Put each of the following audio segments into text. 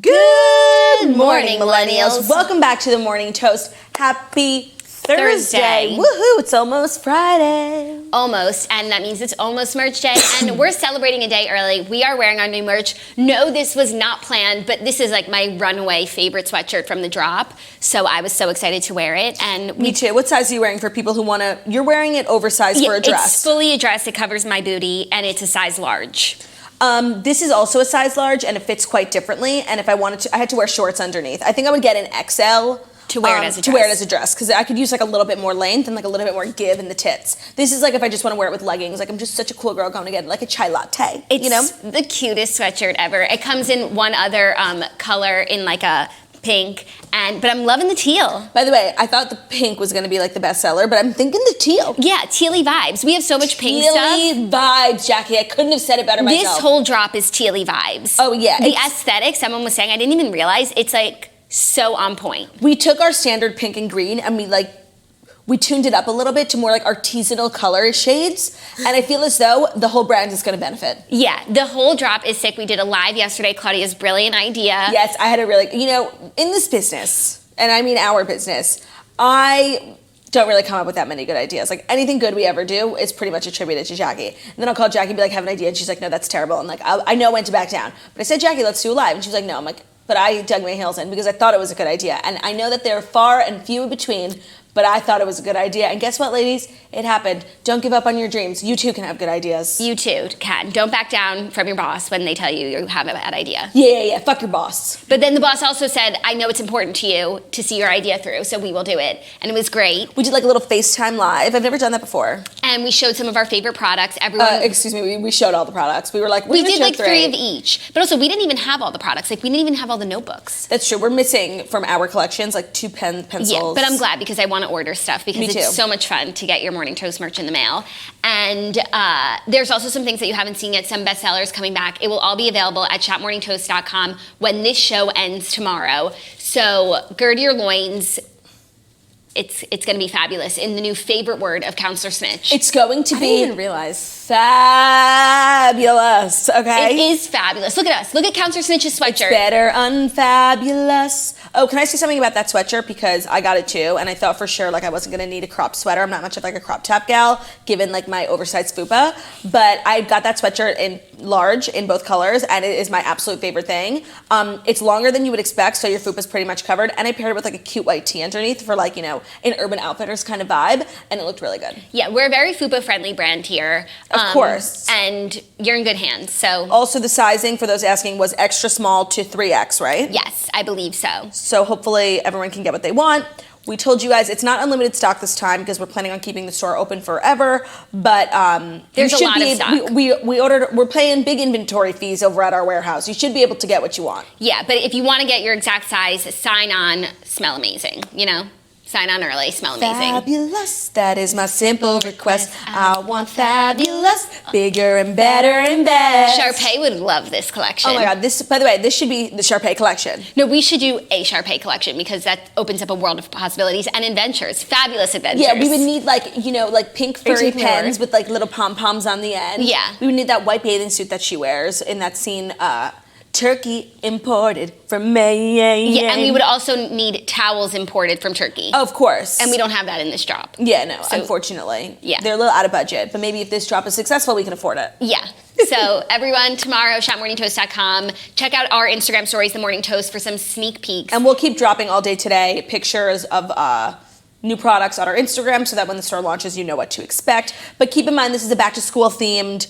Good morning, millennials. Welcome back to the Morning Toast. Happy Thursday. Woohoo, it's almost Friday. Almost, and that means it's almost merch day, and we're celebrating a day early. We are wearing our new merch. No, this was not planned, but this is like my runaway favorite sweatshirt from the drop, so I was so excited to wear it. And Me too. What size are you wearing for people who want to... You're wearing it oversized for a dress. It's fully a dress. It covers my booty, and it's a size large. This is also a size large, and it fits quite differently, and if I wanted to, I had to wear shorts underneath. I think I would get an XL... To wear it as a dress. To wear it as a dress, because I could use like a little bit more length and like a little bit more give in the tits. This is like if I just want to wear it with leggings, like I'm just such a cool girl going to get like a chai latte, you know? It's the cutest sweatshirt ever. It comes in one other color in like a pink, but I'm loving the teal. By the way, I thought the pink was going to be like the best seller, but I'm thinking the teal. Yeah, tealy vibes. We have so much pink stuff. Tealy vibes, Jackie. I couldn't have said it better myself. This whole drop is tealy vibes. Oh, yeah. The aesthetic, someone was saying, I didn't even realize, it's like so on point. We took our standard pink and green and we tuned it up a little bit to more like artisanal color shades, and I feel as though the whole brand is going to benefit. Yeah, the whole drop is sick. We did a live yesterday, Claudia's brilliant idea. Yes, I had a really, in this business, and I mean our business, I don't really come up with that many good ideas. Like anything good we ever do is pretty much attributed to Jackie. And then I'll call Jackie and be like, have an idea, and she's like, no, that's terrible. And like, I know when to back down. But I said, Jackie, let's do a live. And she was like, no. I'm like, but I dug my heels in because I thought it was a good idea. And I know that they're far and few in between, but I thought it was a good idea. And guess what, ladies? It happened. Don't give up on your dreams. You too can have good ideas. You too can. Don't back down from your boss when they tell you have a bad idea. Yeah. Fuck your boss. But then the boss also said, I know it's important to you to see your idea through, so we will do it. And it was great. We did like a little FaceTime live. I've never done that before. And we showed some of our favorite products. Everyone. Excuse me, we showed all the products. We were like, we did like three of each. But also, we didn't even have all the products. Like, we didn't even have all the notebooks. That's true. We're missing from our collections like 2 pencils. Yeah, but I'm glad because I want to order stuff because it's so much fun to get your Morning Toast merch in the mail. And there's also some things that you haven't seen yet, some bestsellers coming back. It will all be available at shopmorningtoast.com when this show ends tomorrow. So gird your loins. It's going to be fabulous. In the new favorite word of Counselor Snitch. It's going to be... I didn't even realize. Fabulous, okay? It is fabulous. Look at us. Look at Counselor Snitch's sweatshirt. It's better unfabulous. Oh, can I say something about that sweatshirt? Because I got it too, and I thought for sure like I wasn't going to need a crop sweater. I'm not much of like a crop top gal, given like my oversized fupa. But I got that sweatshirt in large in both colors, and it is my absolute favorite thing. It's longer than you would expect, so your fupa's pretty much covered. And I paired it with like a cute white tee underneath for like, an Urban Outfitters kind of vibe, and it looked really good. Yeah, we're a very fupa-friendly brand here. Of course. And you're in good hands, so. Also, the sizing, for those asking, was extra small to 3X, right? Yes, I believe so. So hopefully everyone can get what they want. We told you guys it's not unlimited stock this time because we're planning on keeping the store open forever. But there's a lot of stock. We're paying big inventory fees over at our warehouse. You should be able to get what you want. Yeah, but if you want to get your exact size, sign on, smell amazing, Sign on early, smell amazing. Fabulous, that is my simple request. I want fabulous, bigger and better and best. Sharpay would love this collection. Oh my God, by the way, this should be the Sharpay collection. No, we should do a Sharpay collection because that opens up a world of possibilities and adventures, fabulous adventures. Yeah, we would need like pink furry pens with like little pom-poms on the end. Yeah. We would need that white bathing suit that she wears in that scene, Turkey imported from Maine. Yeah, and we would also need towels imported from Turkey. Of course. And we don't have that in this drop. Yeah, no, unfortunately. Yeah. They're a little out of budget, but maybe if this drop is successful, we can afford it. Yeah. So everyone, tomorrow, shopmorningtoast.com. Check out our Instagram stories, The Morning Toast, for some sneak peeks. And we'll keep dropping all day today pictures of new products on our Instagram so that when the store launches, you know what to expect. But keep in mind, this is a back-to-school themed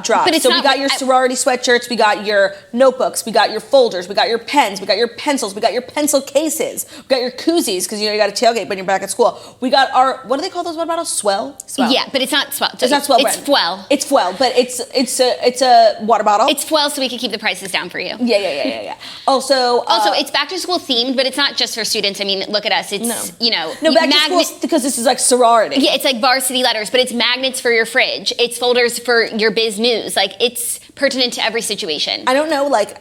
drop. But so we got your sorority sweatshirts, we got your notebooks, we got your folders, we got your pens, we got your pencils, we got your pencil cases, we got your koozies because you got a tailgate when you're back at school. We got our, what do they call those water bottles? Swell? Yeah, but it's not Swell. It's not Swell brand. It's Fwell. It's Fwell, but it's a water bottle. It's Fwell, so we can keep the prices down for you. Yeah. Also, it's back to school themed, but it's not just for students. I mean, look at us. It's no back to school because this is like sorority. Yeah, it's like varsity letters, but it's magnets for your fridge. It's folders for your biz news. Like, it's pertinent to every situation. I don't know, like,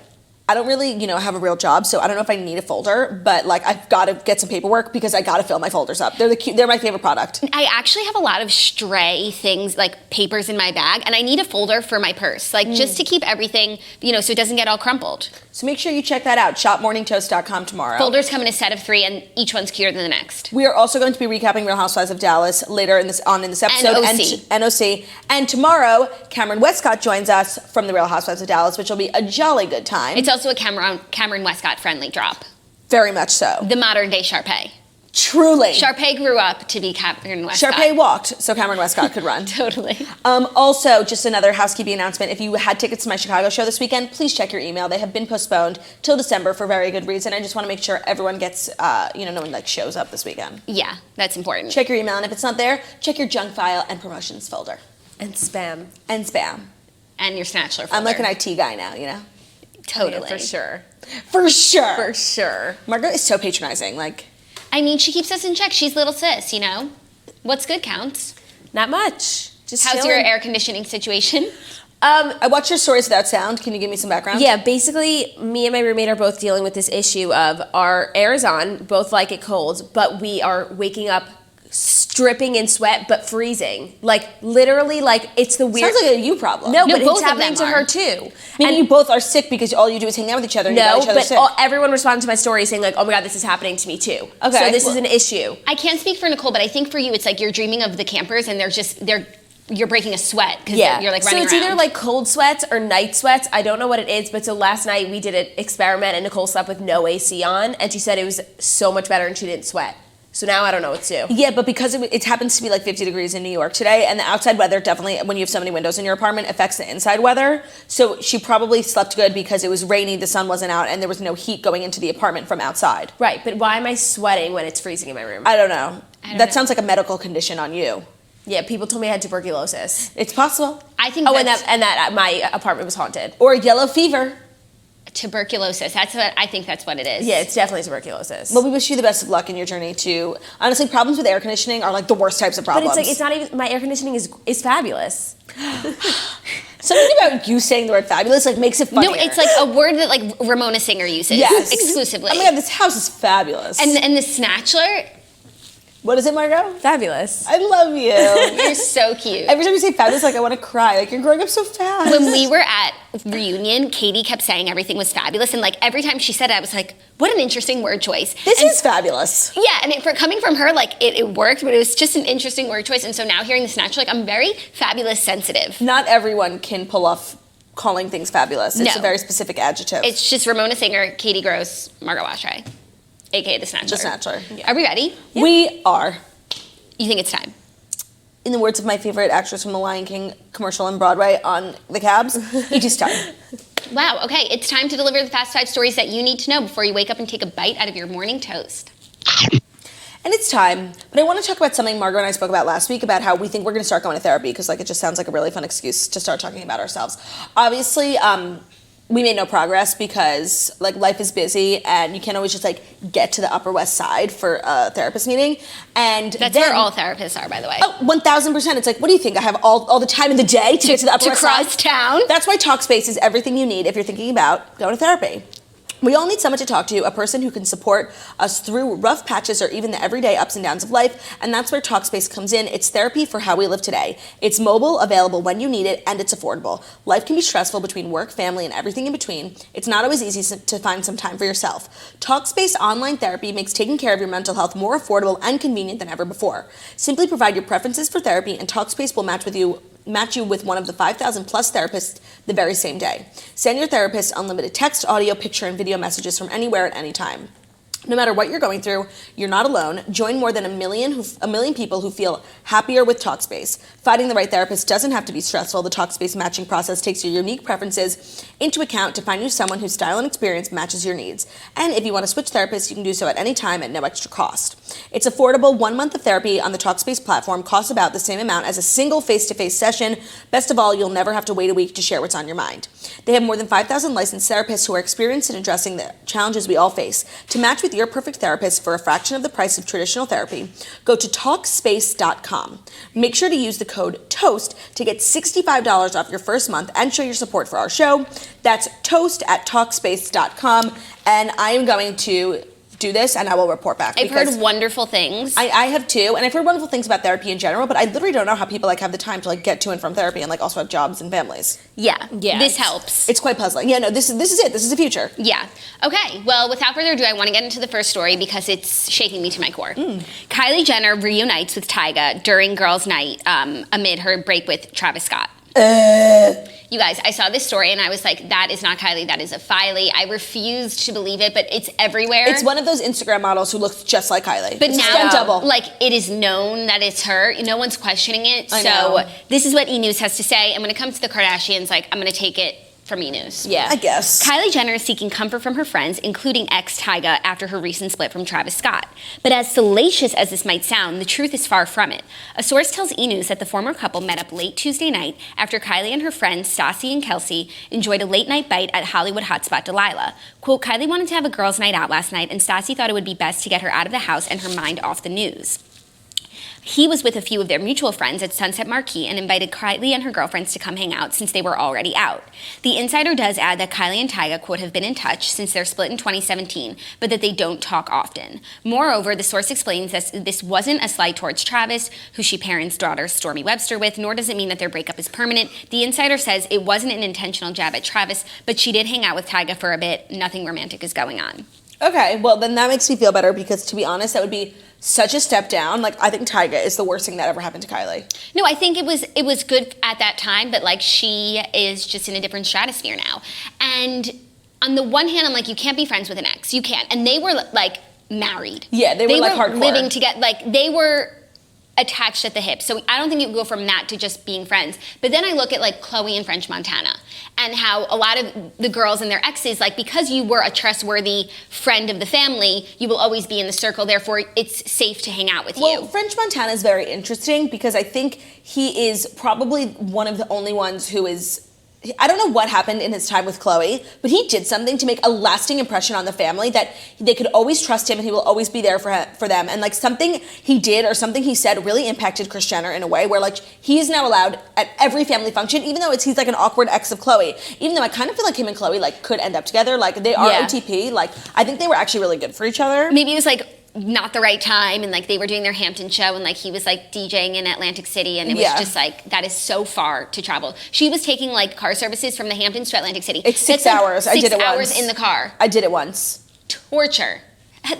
I don't really, have a real job, so I don't know if I need a folder, but like I've got to get some paperwork because I got to fill my folders up. They're my favorite product. I actually have a lot of stray things, like papers in my bag, and I need a folder for my purse, like just to keep everything, so it doesn't get all crumpled. So make sure you check that out, shopmorningtoast.com tomorrow. Folders come in a set of 3, and each one's cuter than the next. We are also going to be recapping Real Housewives of Dallas later in this episode. NOC. And tomorrow, Cameron Westcott joins us from the Real Housewives of Dallas, which will be a jolly good time. It's also a Cameron Westcott friendly drop. Very much so. The modern day Sharpay. Truly. Sharpay grew up to be Cameron Westcott. Sharpay walked so Cameron Westcott could run. Totally. Also, just another housekeeping announcement. If you had tickets to my Chicago show this weekend, please check your email. They have been postponed till December for very good reason. I just want to make sure everyone gets, no one shows up this weekend. Yeah, that's important. Check your email, and if it's not there, check your junk file and promotions folder. And spam. And spam. And your Snatchler folder. I'm like an IT guy now, Totally. Yeah, for sure. For sure. For sure. Margot is so patronizing. I mean, she keeps us in check. She's little sis, What's good counts. Not much. Just How's chilling. your air conditioning situation? I watched your stories without sound. Can you give me some background? Yeah, basically, me and my roommate are both dealing with this issue of our air is on, both like it cold, but we are waking up dripping in sweat but freezing. Literally, it's the weird. Sounds like a you problem. No, but both it's of happening them to her are. too. Maybe you both are sick because all you do is hang out with each other and you got No, each other but sick. everyone responded to my story saying oh my God, this is happening to me too. Okay. So this is an issue. I can't speak for Nicole, but I think for you, it's like you're dreaming of the campers and you're breaking a sweat because you're running so it's around. either cold sweats or night sweats. I don't know what it is, but so last night we did an experiment and Nicole slept with no AC on and she said it was so much better and she didn't sweat. So now I don't know what to do. Yeah, but because it happens to be 50 degrees in New York today, and the outside weather definitely, when you have so many windows in your apartment, affects the inside weather. So she probably slept good because it was rainy, the sun wasn't out, and there was no heat going into the apartment from outside. Right, but why am I sweating when it's freezing in my room? I don't know. That sounds like a medical condition on you. Yeah, people told me I had tuberculosis. It's possible. I think and that my apartment was haunted. Or yellow fever. Tuberculosis. I think that's what it is. Yeah, it's definitely tuberculosis. Well, we wish you the best of luck in your journey to. Honestly, problems with air conditioning are the worst types of problems. But it's not even. My air conditioning is fabulous. Something about you saying the word fabulous makes it funnier. No, it's a word that Ramona Singer uses. Yes. Exclusively. Oh my God, this house is fabulous. And the Snatchler. What is it, Margot? Fabulous. I love you. You're so cute. Every time you say fabulous, I want to cry. You're growing up so fast. When we were at reunion, Katie kept saying everything was fabulous, and every time she said it, I was like, "What an interesting word choice." This is fabulous. Yeah, and coming from her, it worked, but it was just an interesting word choice. And so now hearing the Snatchler, I'm very fabulous sensitive. Not everyone can pull off calling things fabulous. It's No. a very specific adjective. It's just Ramona Singer, Katie Gross, Margot Oshry, aka the Snatchler. The Snatchler. Yeah. Are we ready? Yeah. We are. You think it's time? In the words of my favorite actress from the Lion King commercial on Broadway on the cabs, it is time. Wow, okay, it's time to deliver the fast 5 stories that you need to know before you wake up and take a bite out of your morning toast. And it's time, but I want to talk about something Margot and I spoke about last week about how we think we're going to start going to therapy because it just sounds like a really fun excuse to start talking about ourselves. Obviously, we made no progress because life is busy and you can't always just get to the Upper West Side for a therapist meeting. And that's where all therapists are, by the way. Oh, 1,000%. It's what do you think? I have all the time in the day to get to the Upper West Side? To cross town? That's why Talkspace is everything you need if you're thinking about going to therapy. We all need someone to talk to, a person who can support us through rough patches or even the everyday ups and downs of life, and that's where Talkspace comes in. It's therapy for how we live today. It's mobile, available when you need it, and it's affordable. Life can be stressful between work, family, and everything in between. It's not always easy to find some time for yourself. Talkspace online therapy makes taking care of your mental health more affordable and convenient than ever before. Simply provide your preferences for therapy, and Talkspace will match you with one of the 5,000 plus therapists the very same day. Send your therapist unlimited text, audio, picture, and video messages from anywhere at any time. No matter what you're going through, you're not alone. Join more than a million people who feel happier with Talkspace. Finding the right therapist doesn't have to be stressful. The Talkspace matching process takes your unique preferences into account to find you someone whose style and experience matches your needs. And if you want to switch therapists, you can do so at any time at no extra cost. It's affordable. 1 month of therapy on the Talkspace platform costs about the same amount as a single face-to-face session. Best of all, you'll never have to wait a week to share what's on your mind. They have more than 5,000 licensed therapists who are experienced in addressing the challenges we all face. To match with your perfect therapist for a fraction of the price of traditional therapy, go to Talkspace.com. Make sure to use the code TOAST to get $65 off your first month and show your support for our show. That's TOAST at Talkspace.com. And I am going to do this and I will report back. I've heard wonderful things. I have too, and I've heard wonderful things about therapy in general, but I literally don't know how people like have the time to like get to and from therapy and like also have jobs and families. Yeah. This helps. It's quite puzzling. Yeah, no, this is it. This is the future. Yeah. Okay. Well, without further ado, I want to get into the first story because it's shaking me to my core. Kylie Jenner reunites with Tyga during Girls' Night amid her break with Travis Scott. You guys, I saw this story and I was like, that is not Kylie, that is a Filey. I refused to believe it, but it's everywhere. It's one of those Instagram models who looks just like Kylie. But it's now, double. like, it is known that it's her. No one's questioning it. I So know. this is what E! News has to say. And when it comes to the Kardashians, like, I'm going to take it from E! News. Yeah. I guess. Kylie Jenner is seeking comfort from her friends, including ex Tyga, after her recent split from Travis Scott. But as salacious as this might sound, the truth is far from it. A source tells E! News that the former couple met up late Tuesday night after Kylie and her friends Stassi and Kelsey enjoyed a late-night bite at Hollywood hotspot Delilah. Quote, Kylie wanted to have a girls' night out last night, and Stassi thought it would be best to get her out of the house and her mind off the news. He was with a few of their mutual friends at Sunset Marquee and invited Kylie and her girlfriends to come hang out since they were already out. The insider does add that Kylie and Tyga, quote, have been in touch since their split in 2017, but that they don't talk often. Moreover, the source explains that this wasn't a slight towards Travis, who she parents daughter Stormi Webster with, nor does it mean that their breakup is permanent. The insider says it wasn't an intentional jab at Travis, but she did hang out with Tyga for a bit. Nothing romantic is going on. Okay, well then that makes me feel better because to be honest, that would be such a step down. Like I think Tyga is the worst thing that ever happened to Kylie. No, I think it was good at that time, but like she is just in a different stratosphere now. And on the one hand, I'm like, you can't be friends with an ex. You can't. And they were like married. Yeah, they were like hardcore. Living together. Like they were attached at the hip. So I don't think you can go from that to just being friends. But then I look at like Chloe and French Montana and how a lot of the girls and their exes, like because you were a trustworthy friend of the family, you will always be in the circle. Therefore, it's safe to hang out with you. Well, French Montana is very interesting because I think he is probably one of the only ones who is, I don't know what happened in his time with Chloe, but he did something to make a lasting impression on the family that they could always trust him and he will always be there for them. And like something he did or something he said really impacted Kris Jenner in a way where like he is now allowed at every family function, even though he's like an awkward ex of Chloe. Even though I kind of feel like him and Chloe like could end up together. Like they are OTP. Like I think they were actually really good for each other. Maybe it was like not the right time and like they were doing their Hampton show and like he was like DJing in Atlantic City and it was just like that is so far to travel. She was taking like car services from the Hamptons to Atlantic City. It's 6 hours. I did it once. 6 hours in the car. I did it once. Torture.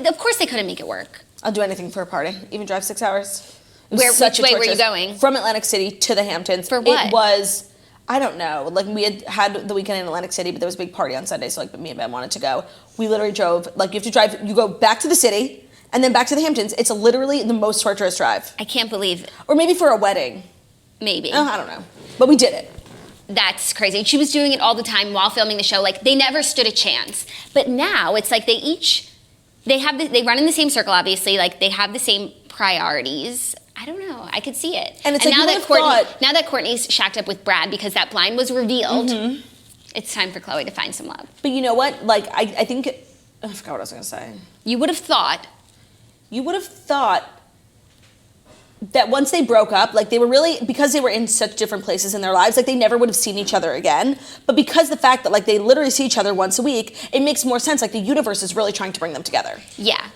Of course they couldn't make it work. I'll do anything for a party. Even drive 6 hours. Which way were you going? From Atlantic City to the Hamptons. For what? It was, I don't know. Like we had the weekend in Atlantic City, but there was a big party on Sunday, so like me and Ben wanted to go. We literally drove, like you have to drive, you go back to the city and then back to the Hamptons. It's literally the most torturous drive. I can't believe it. Or maybe for a wedding. Maybe. I don't know. But we did it. That's crazy. She was doing it all the time while filming the show. Like they never stood a chance. But now it's like they run in the same circle, obviously. Like they have the same priorities. I don't know. I could see it. And it's like now that Kourtney's shacked up with Brad because that blind was revealed, it's time for Khloe to find some love. But you know what? Like I think, I forgot what I was going to say. You would have thought that once they broke up, like they were really, because they were in such different places in their lives, like they never would have seen each other again. But because the fact that like they literally see each other once a week, it makes more sense. Like the universe is really trying to bring them together. Yeah.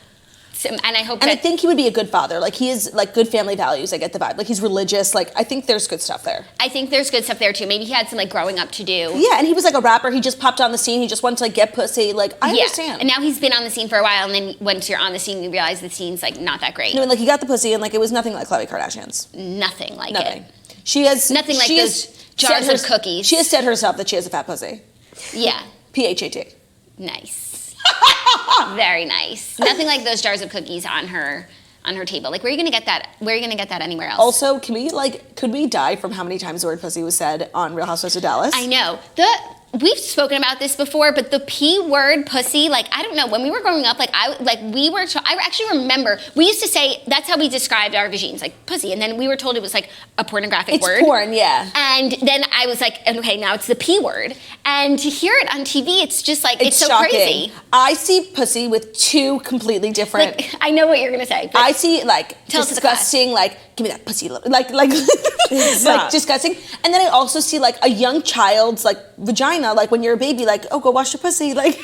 And I hope I think he would be a good father. Like he is like good family values. I get the vibe. Like he's religious. Like I think there's good stuff there. I think there's good stuff there too. Maybe he had some like growing up to do. Yeah, and he was like a rapper. He just popped on the scene. He just wanted to like get pussy. Like I understand. And now he's been on the scene for a while, and then once you're on the scene, you realize the scene's like not that great. No, and like he got the pussy, and like it was nothing like Khloe Kardashian's. Nothing like it. She has nothing like those jars of cookies. She has said herself that she has a fat pussy. Yeah. PHAT. Nice. Very nice. Nothing like those jars of cookies on her table. Like, where are you gonna get that? Where are you gonna get that anywhere else? Also, could we die from how many times the word pussy was said on Real Housewives of Dallas? I know. we've spoken about this before, but the P word, pussy, like, I don't know, when we were growing up, I actually remember, we used to say, that's how we described our vagines, like pussy, and then we were told it was like a pornographic word. It's porn, yeah. And then I was like, okay, now it's the P word. And to hear it on TV, it's just like, it's so shocking. crazy. I see pussy with two completely different... Like, I know what you're gonna say. I see, like, tell disgusting, like, give me that pussy, like disgusting. And then I also see, like, a young child's, like, vagina, like, when you're a baby, like, oh, go wash your pussy, like... No,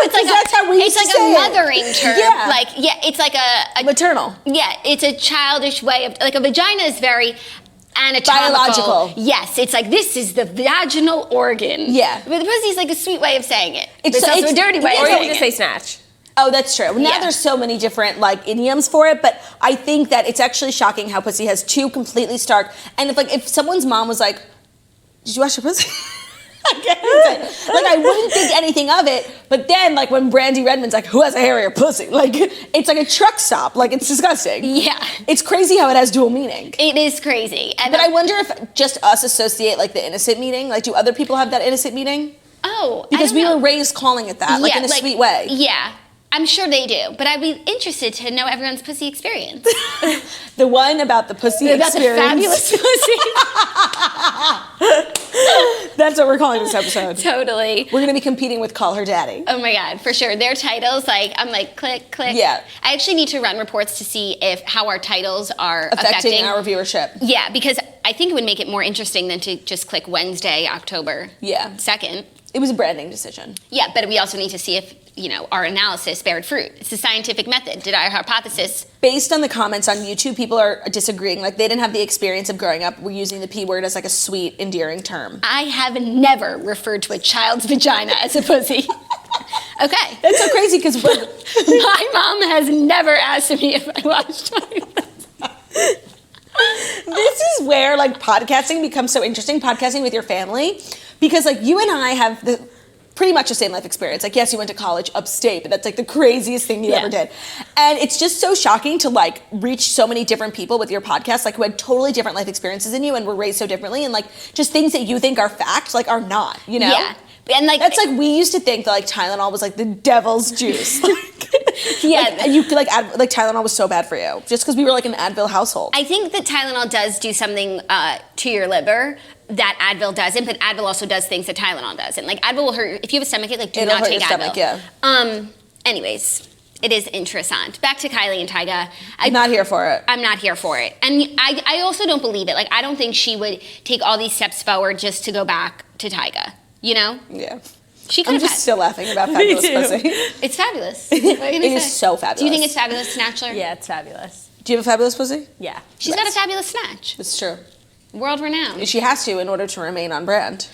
it's like that's how we used to say a mothering term. Yeah. Like, yeah, it's like a maternal. Yeah, it's a childish way of, like, a vagina is very anatomical. Biological. Yes, it's like, this is the vaginal organ. Yeah. But the pussy is like a sweet way of saying it. It's also a dirty way of Or you saying can just say snatch. Oh, that's true. Now Yeah. there's so many different, like, idioms for it, but I think that it's actually shocking how pussy has two completely stark, and if someone's mom was like, did you wash your pussy? I wouldn't think anything of it, but then, like, when Brandy Redmond's like, who has a hairier pussy? Like, it's like a truck stop. Like, it's disgusting. Yeah. It's crazy how it has dual meaning. It is crazy. And But I wonder if just us associate, like, the innocent meaning. Like, do other people have that innocent meaning? Oh, Because I don't we know. were raised calling it that, like, in a sweet way. Yeah. I'm sure they do, but I'd be interested to know everyone's pussy experience. The one about the pussy About the experience. fabulous pussy. That's what we're calling this episode. Totally. We're going to be competing with Call Her Daddy. Oh my God, for sure. Their titles, like, I'm like, click, click. Yeah. I actually need to run reports to see how our titles are Affecting our viewership. Yeah, because I think it would make it more interesting than to just click Wednesday, October 2nd. It was a branding decision. Yeah, but we also need to see if, our analysis bared fruit. It's a scientific method. Did our hypothesis... Based on the comments on YouTube, people are disagreeing. Like, they didn't have the experience of growing up. We're using the P word as, like, a sweet, endearing term. I have never referred to a child's vagina as a pussy. Okay. That's so crazy because my mom has never asked me if I washed my pussy. This is where, like, podcasting becomes so interesting, podcasting with your family, because, like, you and I have pretty much the same life experience. Like, yes, you went to college upstate, but that's, like, the craziest thing you ever did. And it's just so shocking to, like, reach so many different people with your podcast, like, who had totally different life experiences than you and were raised so differently, and, like, just things that you think are fact, like, are not, Yeah. And, like... That's, like, we used to think that, like, Tylenol was, like, the devil's juice. Yeah. Like, you could, like, Tylenol was so bad for you, just because we were, like, an Advil household. I think that Tylenol does do something to your liver that Advil doesn't, but Advil also does things that Tylenol doesn't. Like, Advil will hurt, if you have a stomachache, like, do not take Advil. It'll hurt your stomach, yeah. Anyways, it is interessant. Back to Kylie and Tyga. I'm not here for it. I'm not here for it. And I also don't believe it. Like, I don't think she would take all these steps forward just to go back to Tyga, Yeah. She could I'm have just still laughing about fabulous pussy. It's fabulous. What are you gonna It is say? so fabulous. Do you think it's fabulous, Snatchler? Yeah, it's fabulous. Do you have a fabulous pussy? Yeah. She's got a fabulous snatch. It's true. World renowned. She has to in order to remain on brand.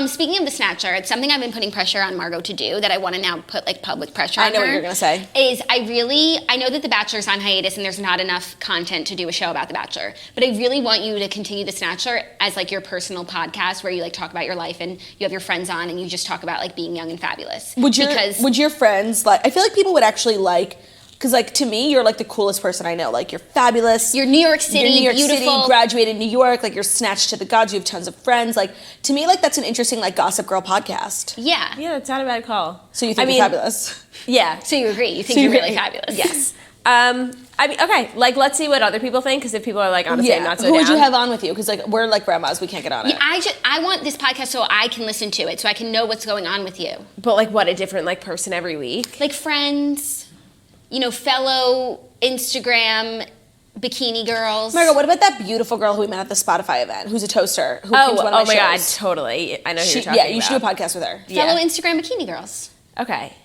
Speaking of the snatcher, it's something I've been putting pressure on Margot to do that I want to now put, like, public pressure on her. I know what you're going to say. I know that The Bachelor's on hiatus and there's not enough content to do a show about The Bachelor, but I really want you to continue The Snatcher as, like, your personal podcast where you, like, talk about your life and you have your friends on and you just talk about, like, being young and fabulous. Would your friends, like, I feel like people would actually like, because, like, to me, you're, like, the coolest person I know. Like, you're fabulous. You're New York City, beautiful. Graduated in New York. Like, you're snatched to the gods. You have tons of friends. Like, to me, like, that's an interesting, like, Gossip Girl podcast. Yeah. Yeah, it's not a bad call. So you think you're fabulous? Yeah. So you agree. You think you're really fabulous. Yes. Okay, like, let's see what other people think, because if people are like, honestly, I'm not so Who would down. you have on with you? Because, like, we're like grandmas. We can't get on it. Yeah, I want this podcast so I can listen to it, so I can know what's going on with you. But, like, what, a different, like, person every week? Like, friends, fellow Instagram bikini girls. Margo, what about that beautiful girl who we met at the Spotify event, who's a toaster, who came to one of my God, shows? totally. I know who you're talking about. Yeah, you should do a podcast with her. Fellow Instagram bikini girls. Okay,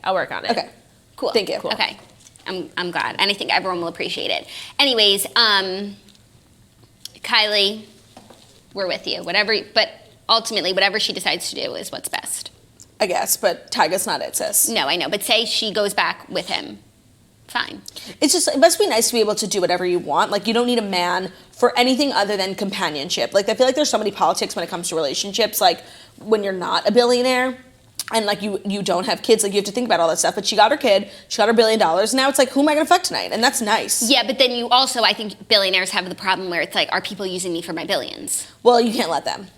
I'll work on it. Okay, cool. Thank you. Cool. Okay, I'm glad, and I think everyone will appreciate it. Anyways, Kylie, we're with you. But ultimately, whatever she decides to do is what's best. I guess, but Tyga's not it, sis. No, I know, but say she goes back with him. Fine. It's just, it must be nice to be able to do whatever you want. Like, you don't need a man for anything other than companionship. Like, I feel like there's so many politics when it comes to relationships, like, when you're not a billionaire and, like, you don't have kids, like, you have to think about all that stuff. But she got her kid, she got her $1 billion, and now it's like, who am I gonna fuck tonight? And that's nice. Yeah, but then you also, I think billionaires have the problem where it's like, are people using me for my billions? Well, you can't let them.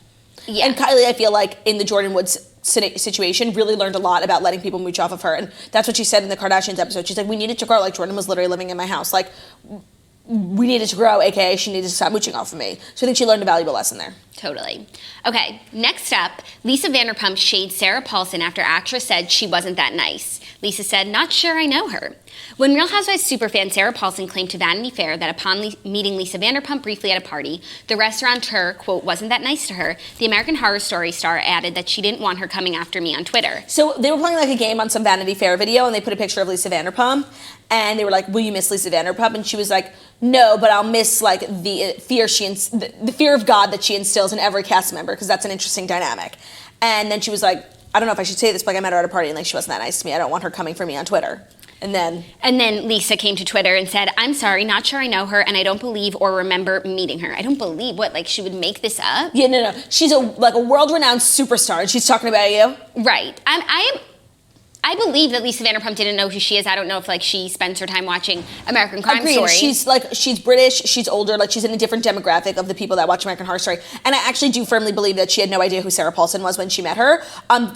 Yeah. And Kylie, I feel like in the Jordan Woods situation, really learned a lot about letting people mooch off of her. And that's what she said in the Kardashians episode. She's like, we needed to grow. Like, Jordan was literally living in my house. Like, we needed to grow, aka she needed to stop mooching off of me. So I think she learned a valuable lesson there. Totally. Okay, next up, Lisa Vanderpump shades Sarah Paulson after actress said she wasn't that nice. Lisa said, not sure I know her. When Real Housewives superfan Sarah Paulson claimed to Vanity Fair that upon meeting Lisa Vanderpump briefly at a party, the restaurateur, quote, wasn't that nice to her, the American Horror Story star added that she didn't want her coming after me on Twitter. So they were playing like a game on some Vanity Fair video, and they put a picture of Lisa Vanderpump, and they were like, will you miss Lisa Vanderpump? And she was like, no, but I'll miss like the fear of God that she instills in every cast member, because that's an interesting dynamic. And then she was like, I don't know if I should say this, but like, I met her at a party and like she wasn't that nice to me. I don't want her coming for me on Twitter. And then Lisa came to Twitter and said, I'm sorry, not sure I know her, and I don't believe or remember meeting her. I don't believe what, like she would make this up? Yeah, no. She's a world-renowned superstar, and she's talking about you. Right. I believe that Lisa Vanderpump didn't know who she is. I don't know if like she spends her time watching American Crime Story. She's British, she's older, like she's in a different demographic of the people that watch American Horror Story. And I actually do firmly believe that she had no idea who Sarah Paulson was when she met her.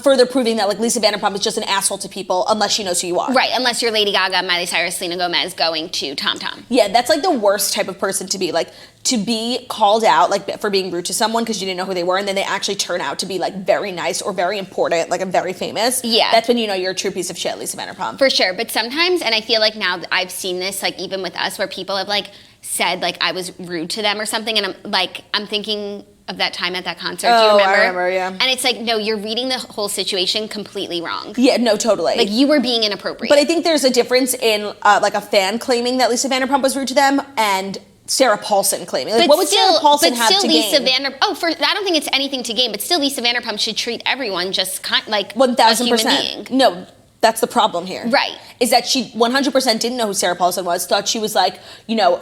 Further proving that like Lisa Vanderpump is just an asshole to people unless she knows who you are. Right, unless you're Lady Gaga, Miley Cyrus, Selena Gomez going to Tom Tom. Yeah, that's like the worst type of person to be. Like, to be called out like for being rude to someone because you didn't know who they were, and then they actually turn out to be like very nice or very important, like I'm very famous. Yeah, that's when you know you're a true piece of shit, Lisa Vanderpump. For sure, but sometimes, and I feel like now I've seen this like even with us, where people have like said like I was rude to them or something, and I'm thinking of that time at that concert. Do you remember? I remember, yeah. And it's like, no, you're reading the whole situation completely wrong. Yeah, no, totally. Like you were being inappropriate. But I think there's a difference in like a fan claiming that Lisa Vanderpump was rude to them and Sarah Paulson claiming. Like, what would Sarah Paulson have to gain? I don't think it's anything to gain, but still Lisa Vanderpump should treat everyone just like 1,000%. a human being. No, that's the problem here. Right. Is that she 100% didn't know who Sarah Paulson was, thought she was like,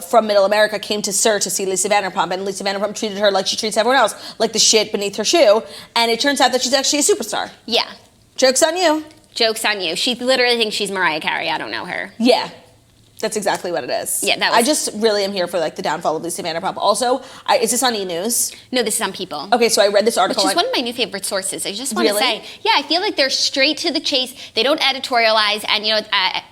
from Middle America, came to SUR to see Lisa Vanderpump, and Lisa Vanderpump treated her like she treats everyone else, like the shit beneath her shoe, and it turns out that she's actually a superstar. Yeah. Joke's on you. Joke's on you. She literally thinks she's Mariah Carey. I don't know her. Yeah. That's exactly what it is. Yeah, I just really am here for like the downfall of Lisa Vanderpump. Also, is this on E! News? No, this is on People. Okay, so I read this article. Which is one of my new favorite sources. I just want to say, yeah, I feel like they're straight to the chase. They don't editorialize, and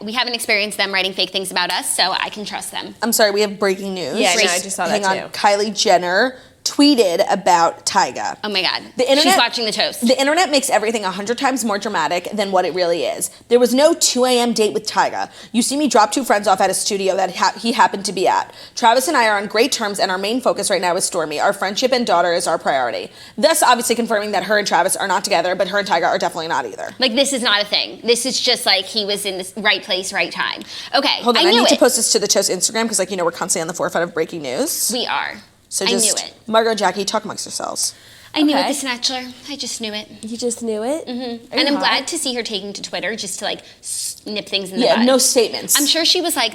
we haven't experienced them writing fake things about us, so I can trust them. I'm sorry, we have breaking news. Yeah, I just saw that too. Hang on, Kylie Jenner tweeted about Tyga. Oh my God. She's watching the toast. The internet makes everything 100 times more dramatic than what it really is. There was no 2 a.m. date with Tyga. You see me drop 2 friends off at a studio that he happened to be at. Travis and I are on great terms, and our main focus right now is Stormy. Our friendship and daughter is our priority. Thus, obviously confirming that her and Travis are not together, but her and Tyga are definitely not either. Like, this is not a thing. This is just like he was in the right place, right time. Okay, hold on, I need to post this to the Toast Instagram because, we're constantly on the forefront of breaking news. We are. So I knew it. Margot, Jackie, talk amongst yourselves. I knew it, the Snatchler. I just knew it. You just knew it? Mm-hmm. And I'm glad to see her taking to Twitter just to nip things in the bud. Yeah, no statements. I'm sure she was like,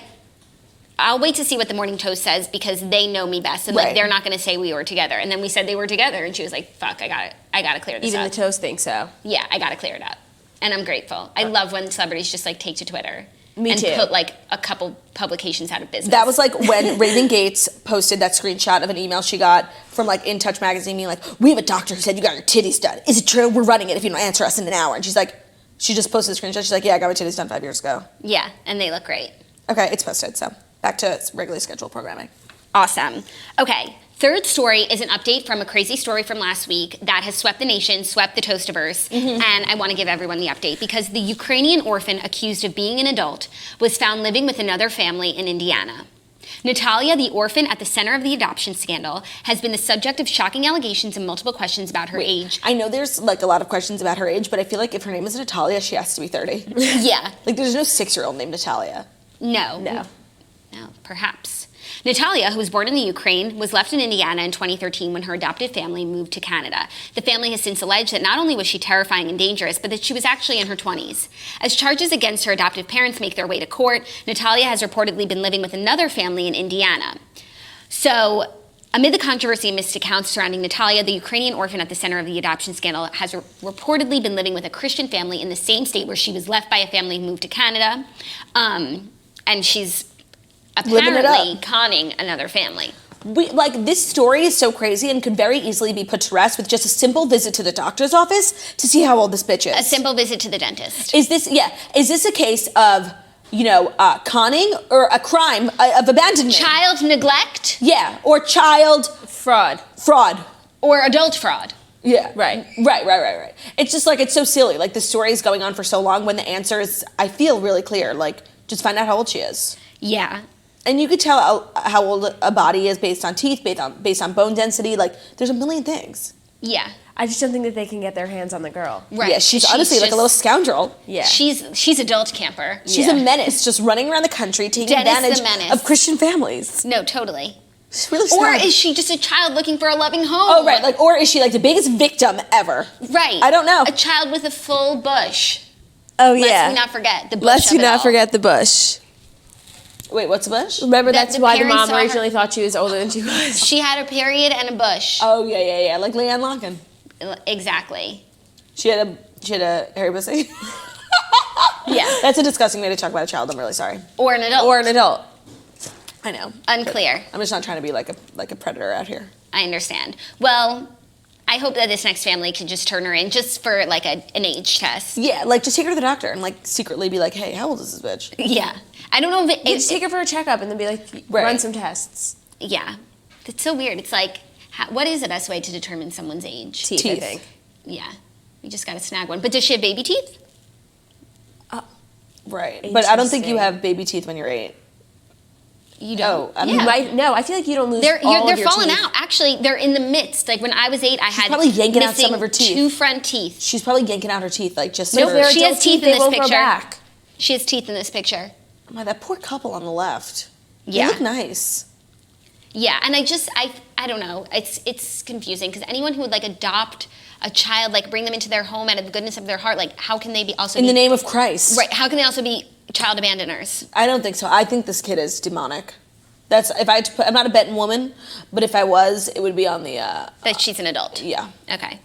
I'll wait to see what the Morning Toast says because they know me best, and they're not going to say we were together. And then we said they were together, and she was like, "Fuck, I got to clear this up." Even the Toast thinks so. Yeah, I got to clear it up, and I'm grateful. I love when celebrities just take to Twitter. Me too. And put a couple publications out of business. That was when Raven Gates posted that screenshot of an email she got from In Touch magazine being we have a doctor who said you got your titties done. Is it true? We're running it if you don't answer us in an hour. And she's like, she just posted a screenshot. She's like, yeah, I got my titties done 5 years ago. Yeah, and they look great. Okay, it's posted. So back to regularly scheduled programming. Awesome. Okay. Third story is an update from a crazy story from last week that has swept the nation, swept the Toastiverse, and I want to give everyone the update because the Ukrainian orphan accused of being an adult was found living with another family in Indiana. Natalia, the orphan at the center of the adoption scandal, has been the subject of shocking allegations and multiple questions about her age. I know there's a lot of questions about her age, but I feel like if her name is Natalia, she has to be 30. Yeah. There's no 6-year-old named Natalia. No, perhaps. Natalia, who was born in the Ukraine, was left in Indiana in 2013 when her adopted family moved to Canada. The family has since alleged that not only was she terrifying and dangerous, but that she was actually in her 20s. As charges against her adoptive parents make their way to court, Natalia has reportedly been living with another family in Indiana. So, amid the controversy and missed accounts surrounding Natalia, the Ukrainian orphan at the center of the adoption scandal has reportedly been living with a Christian family in the same state where she was left by a family who moved to Canada. And she's apparently conning another family. This story is so crazy and could very easily be put to rest with just a simple visit to the doctor's office to see how old this bitch is. A simple visit to the dentist. Is this a case of, conning or a crime of abandonment? Child neglect? Yeah, or child Fraud. Or adult fraud. Yeah. Right. Right. It's just it's so silly. The story is going on for so long when the answer is, I feel, really clear. Just find out how old she is. Yeah. And you could tell how old a body is based on teeth, based on bone density. There's a million things. Yeah. I just don't think that they can get their hands on the girl. Right. Yeah, she's honestly a little scoundrel. Yeah. She's adult camper. She's a menace, just running around the country, taking advantage of Christian families. No, totally. She's really Or smart. is she just a child looking for a loving home? Oh, right. Or is she the biggest victim ever? Right. I don't know. A child with a full bush. Oh, Let's not forget the bush. Let's of it not all. forget the bush. Wait, what's a bush? Remember, that's the why the parents mom saw her- originally thought she was older than she was. She had a period and a bush. Oh, yeah. Like Leanne Locken. Exactly. She had a hairy pussy. Yeah. That's a disgusting way to talk about a child. I'm really sorry. Or an adult. Or an adult. I know. Unclear. I'm just not trying to be like a predator out here. I understand. Well, I hope that this next family can just turn her in just for an age test. Yeah, just take her to the doctor and secretly be like, hey, how old is this bitch? Yeah. I don't know if You just take her for a checkup and then be like, Right. run some tests. Yeah. It's so weird. It's what is the best way to determine someone's age? Teeth, I think. Yeah. You just got to snag one. But does she have baby teeth? Right. But I don't think you Interesting. have baby teeth when you're 8. You don't. Oh, You might, no, I feel like you don't lose They're all of your falling teeth. out. Actually, they're in the midst. When I was 8, I had probably yanking out some missing of her teeth. 2 front teeth. She's probably yanking out her teeth just But if for... they're She has adult teeth in they this won't grow picture. back. She has teeth in this picture. Oh my, that poor couple on the left. Yeah. They look nice. Yeah, and I don't know. It's confusing because anyone who would adopt a child, bring them into their home out of the goodness of their heart, how can they be also In be, the name of Christ. right? How can they also be child abandoners? I don't think so. I think this kid is demonic. That's if I had to put, I'm not a betting woman, but if I was, it would be on the That she's an adult. yeah. Okay,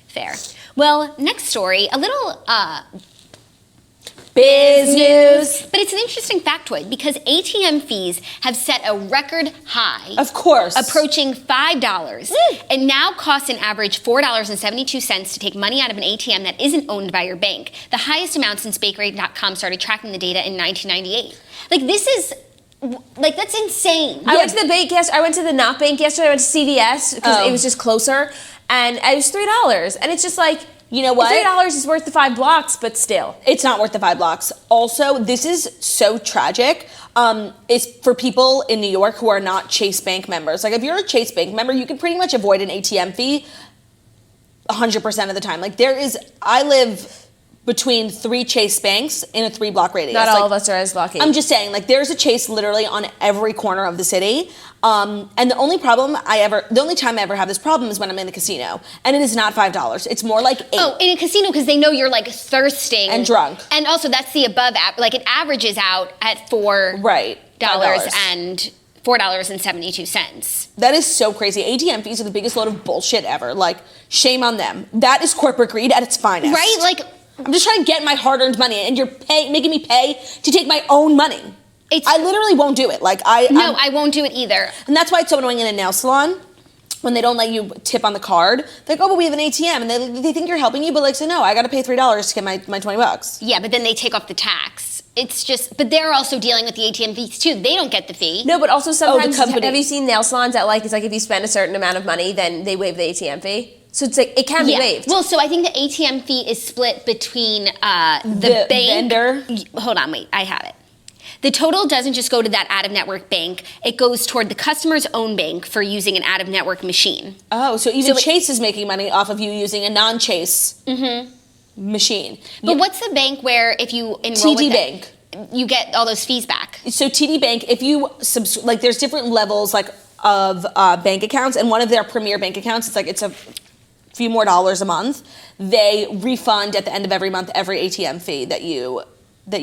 fair. Well, next story, a little Biz news. but it's an interesting factoid because ATM fees have set a record high. Of course. Approaching $5. It now costs an average $4.72 to take money out of an ATM that isn't owned by your bank. The highest amount since Bakery.com started tracking the data in 1998. This is, that's insane. I went to the bank yesterday. I went to the not bank yesterday. I went to CVS because it was just closer, and it was $3. And it's just you know what? $3 is worth the 5 blocks, but still. It's not worth the 5 blocks. Also, this is so tragic. It's for people in New York who are not Chase Bank members. If you're a Chase Bank member, you can pretty much avoid an ATM fee 100% of the time. I live between 3 Chase banks in a 3-block radius. Not all of us are as lucky. I'm just saying, there's a Chase literally on every corner of the city. And the only time I ever have this problem is when I'm in the casino. And it is not $5. It's more like 8. Oh, in a casino because they know you're thirsting. And drunk. And also that's the above, it averages out at $4. Right. Dollars $5. and $4.72. That is so crazy. ATM fees are the biggest load of bullshit ever. Shame on them. That is corporate greed at its finest. Right? I'm just trying to get my hard-earned money, and you're making me pay to take my own money. I literally won't do it. I won't do it either. And that's why it's so annoying in a nail salon when they don't let you tip on the card. They're but we have an ATM, and they think you're helping you, but no, I got to pay $3 to get my $20. Yeah, but then they take off the tax. It's just, but they're also dealing with the ATM fees too. They don't get the fee. No, but also sometimes, company. have you seen nail salons that it's if you spend a certain amount of money, then they waive the ATM fee? So it's it can be waived. Well, so I think the ATM fee is split between the bank. vendor. Hold on, wait, I have it. The total doesn't just go to that out-of-network bank. It goes toward the customer's own bank for using an out-of-network machine. Oh, so even Chase is making money off of you using a non-Chase machine. But what's the bank where if you enroll TD with Bank. you get all those fees back? So TD Bank, if you there's different levels of bank accounts, and one of their premier bank accounts, it's a few more dollars a month. They refund at the end of every month every ATM fee that you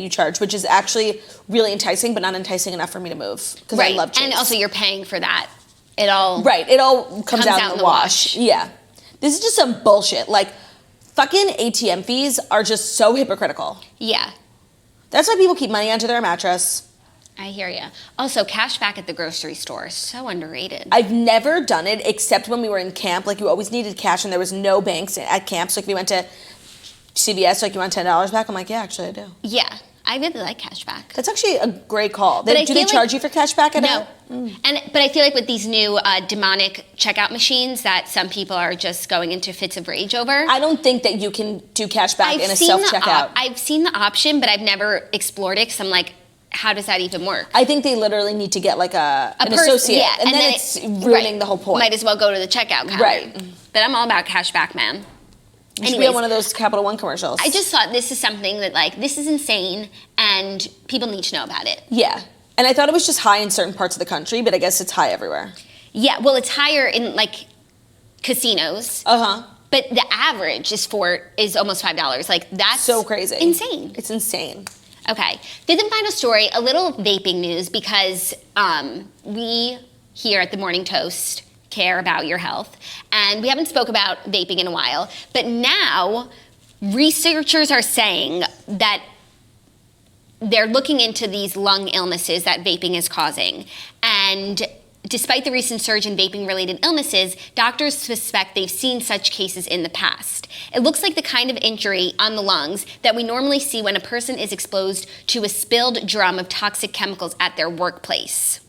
charge, which is actually really enticing, but not enticing enough for me to move because I love Chase. And also you're paying for that. It all It all comes out in the wash. Yeah, this is just some bullshit. Fucking ATM fees are just so hypocritical. Yeah. That's why people keep money under their mattress. I hear you. Also, cash back at the grocery store, so underrated. I've never done it except when we were in camp. Like, you always needed cash and there was no banks at camp. So if you went to CVS, like, you want $10 back? I'm like, yeah, actually I do. Yeah, I really like cash back. That's actually a great call. But Do they charge you for cash back at No. But I feel like with these new demonic checkout machines that some people are just going into fits of rage over. I don't think that you can do cash back in a self-checkout. I've seen the option, but I've never explored it because I'm like, how does that even work? I think they literally need to get like an associate, yeah, and then it's ruining the whole point. Might as well go to the checkout counter. Right. But I'm all about cash back, man. You should be on one of those Capital One commercials. I just thought this is something that, like, this is insane, and people need to know about it. Yeah. And I thought it was just high in certain parts of the country, but I guess it's high everywhere. Yeah, well, it's higher in, like, casinos. Uh-huh. But the average is almost $5. Like, that's so crazy. Insane. It's insane. Okay. Fifth and final story, a little vaping news, because we here at the Morning Toast care about your health, and we haven't spoke about vaping in a while, but now researchers are saying that they're looking into these lung illnesses that vaping is causing, and despite the recent surge in vaping-related illnesses, doctors suspect they've seen such cases in the past. It looks like the kind of injury on the lungs that we normally see when a person is exposed to a spilled drum of toxic chemicals at their workplace.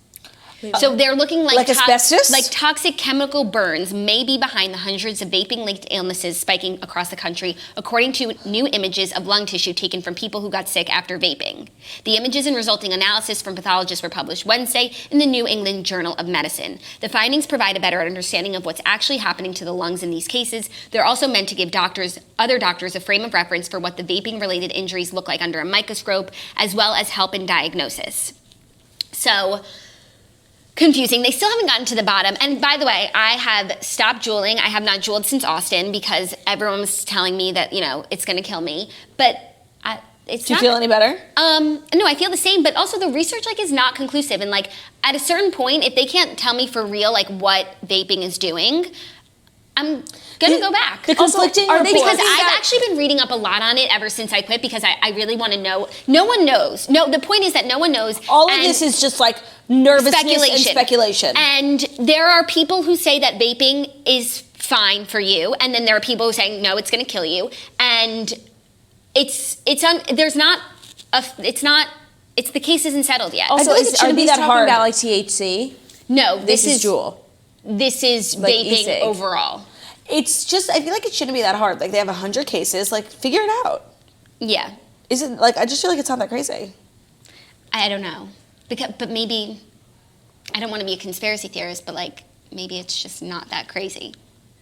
So they're looking like asbestos? Like toxic chemical burns may be behind the hundreds of vaping-linked illnesses spiking across the country, according to new images of lung tissue taken from people who got sick after vaping. The images and resulting analysis from pathologists were published Wednesday in the New England Journal of Medicine. The findings provide a better understanding of what's actually happening to the lungs in these cases. They're also meant to give other doctors a frame of reference for what the vaping-related injuries look like under a microscope, as well as help in diagnosis. So, confusing. They still haven't gotten to the bottom. And by the way, I have stopped juuling. I have not juuled since Austin because everyone was telling me that, it's going to kill me. But it's Do you feel any better? No, I feel the same. But also the research is not conclusive. And at a certain point, if they can't tell me for real what vaping is doing, I'm gonna go back. The conflicting reports. Because I've actually been reading up a lot on it ever since I quit because I really want to know. No one knows. No, the point is that no one knows. All of this is just nervousness and speculation. And there are people who say that vaping is fine for you, and then there are people who say no, it's going to kill you. And it's the case isn't settled yet. Also, are these talking about THC? No, this is Juul. This is vaping e-cig. I overall. feel like it shouldn't be that hard. They have 100 cases. Figure it out. Yeah. Is it I just feel like it's not that crazy. I don't know. But maybe, I don't want to be a conspiracy theorist, but maybe it's just not that crazy.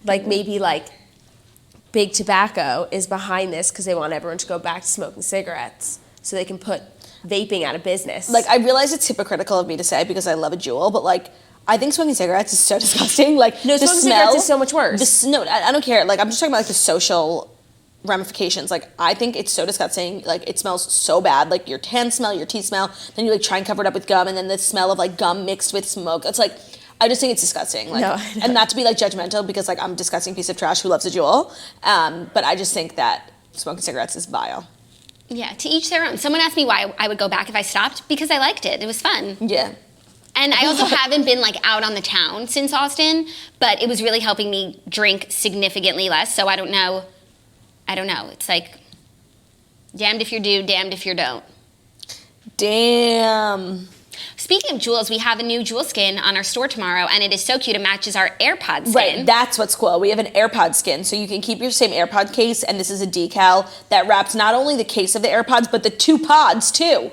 Maybe Big Tobacco is behind this because they want everyone to go back to smoking cigarettes so they can put vaping out of business. I realize it's hypocritical of me to say because I love a Juul, but I think smoking cigarettes is so disgusting. No, smoking cigarettes is so much worse. I don't care. I'm just talking about the social ramifications. I think it's so disgusting. It smells so bad. Your hands smell, your teeth smell. Then you try and cover it up with gum, and then the smell of gum mixed with smoke. It's I just think it's disgusting. And not to be judgmental because I'm a disgusting piece of trash who loves a Juul. But I just think that smoking cigarettes is vile. Yeah, to each their own. Someone asked me why I would go back if I stopped because I liked it. It was fun. Yeah. And I also haven't been out on the town since Austin, but it was really helping me drink significantly less. So I don't know. It's damned if you do, damned if you don't. Damn. Speaking of Juuls, we have a new Juul skin on our store tomorrow, and it is so cute. It matches our AirPod skin. Right, that's what's cool. We have an AirPod skin, so you can keep your same AirPod case, and this is a decal that wraps not only the case of the AirPods, but the two pods, too.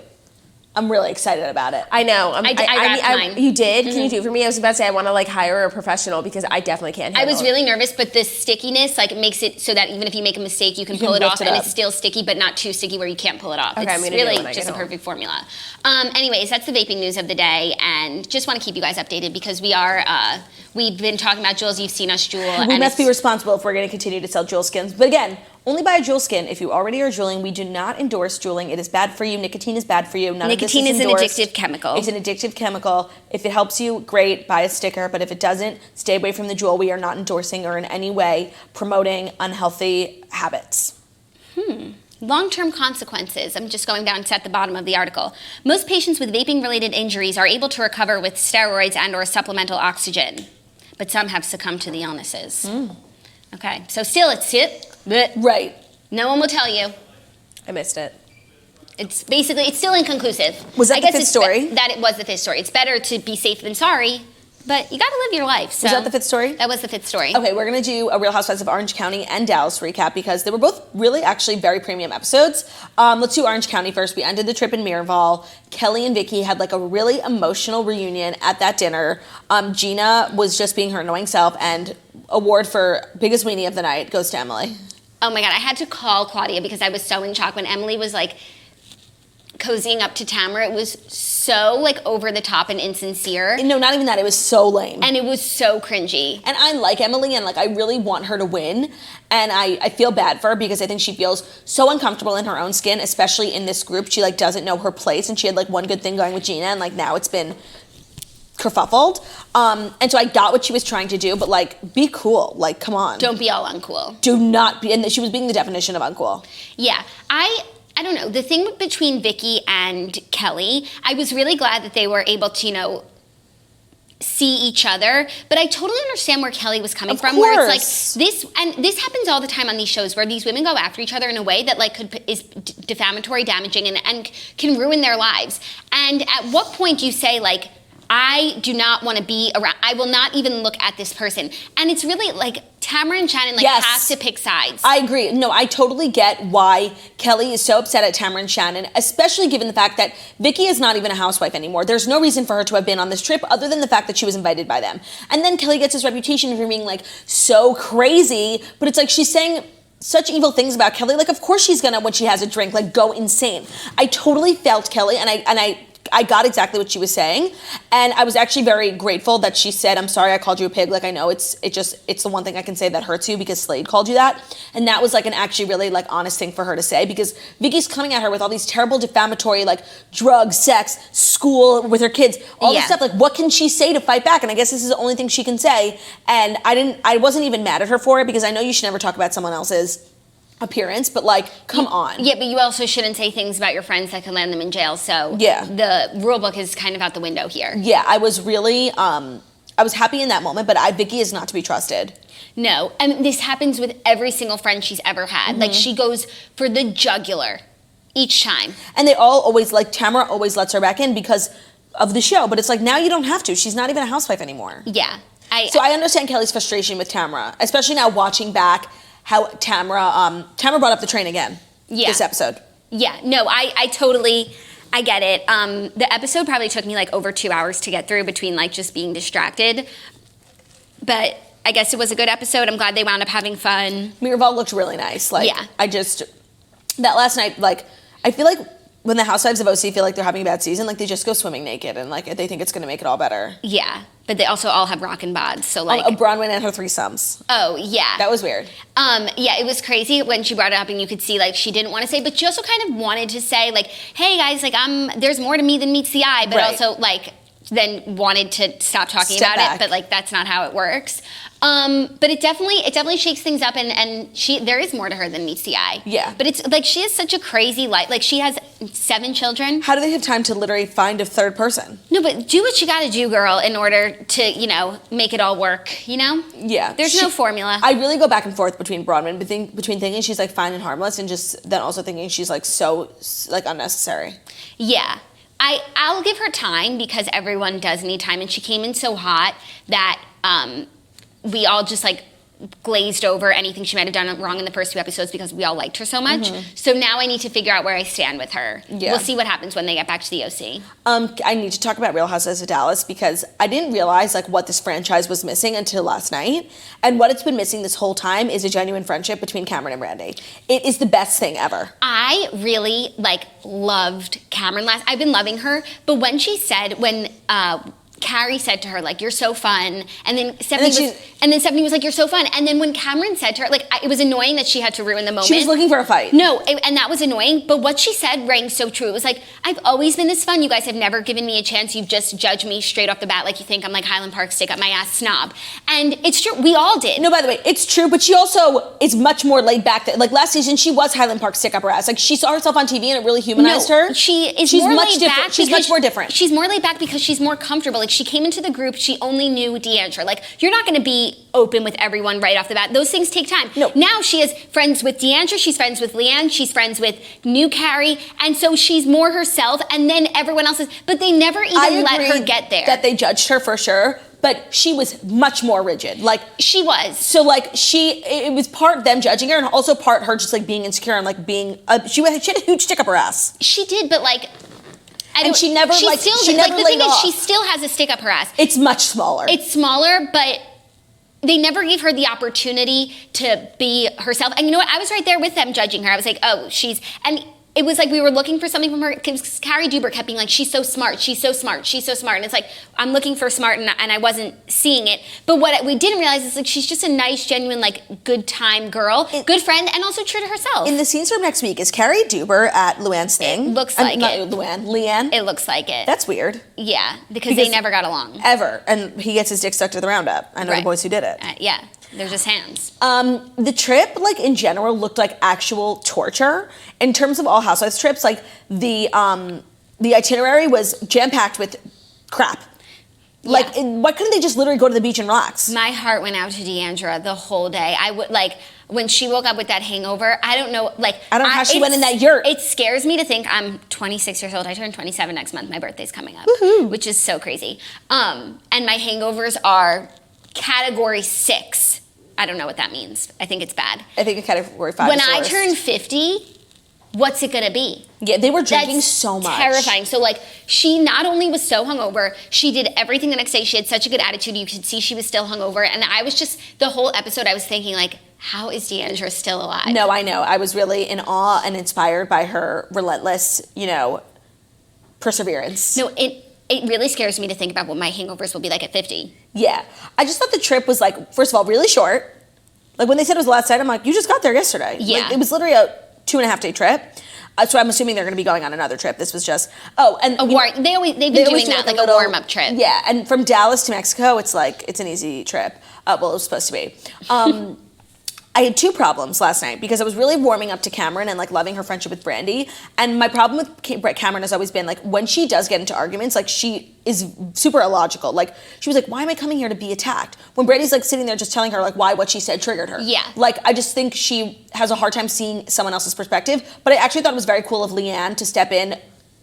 I'm really excited about it. I know. I wrapped mine. You did? Mm-hmm. Can you do it for me? I was about to say I want to hire a professional because I definitely can't handle it. I was really nervous, but the stickiness makes it so that even if you make a mistake, you can pull it off, and it's still sticky, but not too sticky where you can't pull it off. Okay, it's really just a perfect formula. Anyways, that's the vaping news of the day, and just want to keep you guys updated because we've been talking about Juuls. You've seen us Juul. We must be responsible if we're going to continue to sell Juul skins. But again, only buy a Juul skin if you already are juuling. We do not endorse juuling. It is bad for you. Nicotine is bad for you. Nicotine is an addictive chemical. It's an addictive chemical. If it helps you, great, buy a sticker. But if it doesn't, stay away from the Juul. We are not endorsing or in any way promoting unhealthy habits. long-term consequences. I'm just going down to at the bottom of the article. Most patients with vaping-related injuries are able to recover with steroids and or supplemental oxygen, but some have succumbed to the illnesses. Okay, so still Right. no one will tell you. I missed it. It's still inconclusive. Was that I the guess fifth it's story? That it was the fifth story. It's better to be safe than sorry, but you got to live your life. So Was that the fifth story? That was the fifth story. Okay, we're going to do a Real Housewives of Orange County and Dallas recap because they were both really actually very premium episodes. Let's do Orange County first. We ended the trip in Miraval. Kelly and Vicky had like a really emotional reunion at that dinner. Gina was just being her annoying self, and award for biggest weenie of the night goes to Emily. Oh my God, I had to call Claudia because I was so in shock when Emily was like cozying up to Tamara. It was so like over the top and insincere. No, not even that. It was so lame. And it was so cringy. And I like Emily, and like I really want her to win. And I feel bad for her because I think she feels so uncomfortable in her own skin, especially in this group. She like doesn't know her place, and she had like one good thing going with Gina, and like now it's been kerfuffled. And so I got what she was trying to do, but like be cool. Like come on. Don't be all uncool. Do not be. And she was being the definition of uncool. Yeah, I don't know. The thing between Vicky and Kelly, I was really glad that they were able to, you know, see each other, but I totally understand where Kelly was coming from, where it's like this, and this happens all the time on these shows where these women go after each other in a way that like is defamatory, damaging, and can ruin their lives. And at what point do you say like, I do not want to be around, I will not even look at this person? And it's really like Tamara and Shannon like have to pick sides. I agree. No, I totally get why Kelly is so upset at Tamara and Shannon, especially given the fact that Vicky is not even a housewife anymore. There's no reason for her to have been on this trip other than the fact that she was invited by them. And then Kelly gets this reputation for being like so crazy, but it's like she's saying such evil things about Kelly. Like of course she's gonna, when she has a drink, like go insane. I totally felt Kelly, and I got exactly what she was saying, and I was actually very grateful that she said, I'm sorry I called you a pig. Like I know it's the one thing I can say that hurts you because Slade called you that. And that was like an actually really like honest thing for her to say, because Vicky's coming at her with all these terrible defamatory like drugs, sex, school with her kids, all this stuff. Like what can she say to fight back? And I guess this is the only thing she can say. And I wasn't even mad at her for it, because I know you should never talk about someone else's appearance, but like come on. Yeah, but you also shouldn't say things about your friends that can land them in jail. So yeah, the rule book is kind of out the window here. Yeah, I was really I was happy in that moment, but Vicky is not to be trusted. No, and this happens with every single friend she's ever had. Mm-hmm. Like she goes for the jugular each time. And they all always, like Tamara always lets her back in because of the show, but it's like now you don't have to. She's not even a housewife anymore. Yeah. So I understand Kelly's frustration with Tamara, especially now watching back how Tamara brought up the train again this episode. Yeah, no, I totally get it. The episode probably took me like over 2 hours to get through between like just being distracted. But I guess it was a good episode. I'm glad they wound up having fun. Miraval looked really nice. Like yeah. That last night, like I feel like when the Housewives of OC feel like they're having a bad season, like they just go swimming naked and like they think it's gonna make it all better. Yeah, but they also all have rockin' bods, so like Bronwyn and her threesomes. Oh yeah, that was weird. Yeah, it was crazy when she brought it up, and you could see like she didn't want to say, but she also kind of wanted to say like, "Hey guys, like there's more to me than meets the eye," but also like then wanted to stop talking about it, but like that's not how it works. But it definitely shakes things up, and there is more to her than meets the eye. Yeah. But it's like she has such a crazy life. Like she has 7 children. How do they have time to literally find a third person? No, but do what you gotta do, girl, in order to, make it all work, Yeah. There's no formula. I really go back and forth between Bronwyn, between thinking she's like fine and harmless, and just then also thinking she's like so like unnecessary. Yeah. I'll give her time because everyone does need time, and she came in so hot that we all just like glazed over anything she might have done wrong in the first 2 episodes because we all liked her so much. Mm-hmm. So now I need to figure out where I stand with her. Yeah. We'll see what happens when they get back to the OC. I need to talk about Real Housewives of Dallas because I didn't realize like what this franchise was missing until last night. And what it's been missing this whole time is a genuine friendship between Cameron and Brandy. It is the best thing ever. I really loved Cameron I've been loving her, but when she said Carrie said to her, like, you're so fun. And then Stephanie was like, you're so fun. And then when Cameron said to her, like, it was annoying that she had to ruin the moment. She was looking for a fight. No, and that was annoying. But what she said rang so true. It was like, I've always been this fun. You guys have never given me a chance. You've just judged me straight off the bat like you think I'm like Highland Park stick up my ass snob. And it's true. We all did. No, by the way, it's true. But she also is much more laid back. Like last season, she was Highland Park stick up her ass. Like she saw herself on TV and it really humanized her. She's more much laid back. She's much more different. She's more laid back because she's more comfortable. Like she came into the group, she only knew D'Andra. Like you're not going to be open with everyone right off the bat. Those things take time. No. Now she is friends with D'Andra, she's friends with Leanne, she's friends with new Carrie, and so she's more herself, and then everyone else is, but they never even let her get there. That they judged her for sure, but she was much more rigid. Like she was. So like it was part them judging her and also part her just like being insecure and like being, she had a huge stick up her ass. She did, but like, and she never she like, still, she like never the laid thing off. is, she still has a stick up her ass. It's much smaller. It's smaller, but they never gave her the opportunity to be herself. And you know what? I was right there with them judging her. I was like, oh, and it was like we were looking for something from her because Carrie Duber kept being like, she's so smart, she's so smart, she's so smart. And it's like, I'm looking for smart and I wasn't seeing it. But what we didn't realize is like, she's just a nice, genuine, like good time girl, good friend, and also true to herself. In the scenes from next week, is Carrie Duber at Luann's thing? It looks like not it. Leanne? It looks like it. That's weird. Yeah, because they never got along. Ever. And he gets his dick stuck to the roundup. I know the boys who did it. Yeah. They're just hands. The trip, like in general, looked like actual torture. In terms of all Housewives trips, like the itinerary was jam-packed with crap. Like, why couldn't they just literally go to the beach and relax? My heart went out to D'Andra the whole day. I would like when she woke up with that hangover. I don't know, like I don't know how she went in that yurt. It scares me to think I'm 26 years old. I turn 27 next month. My birthday's coming up, which is so crazy. And my hangovers are Category 6. I don't know what that means. I think it's bad. I think a Category 5 When is the I worst. turn 50, what's it gonna be? Yeah, they were drinking That's so much. Terrifying. So like she not only was so hungover, she did everything the next day. She had such a good attitude. You could see she was still hungover. And I was just, the whole episode I was thinking like, how is D'Andra still alive? No, I know. I was really in awe and inspired by her relentless, perseverance. No, it really scares me to think about what my hangovers will be like at 50. Yeah. I just thought the trip was like, first of all, really short. Like when they said it was the last night, I'm like, you just got there yesterday. Yeah. Like, it was literally a 2.5 day trip. So I'm assuming they're going to be going on another trip. This was just, they've been doing that, like a warm-up trip. Yeah, and from Dallas to Mexico, it's an easy trip. Well, it was supposed to be. I had 2 problems last night because I was really warming up to Cameron and like loving her friendship with Brandi. And my problem with Cameron has always been like when she does get into arguments, like she is super illogical. Like she was like, why am I coming here to be attacked? When Brandi's like sitting there just telling her like why what she said triggered her. Yeah. Like I just think she has a hard time seeing someone else's perspective. But I actually thought it was very cool of Leanne to step in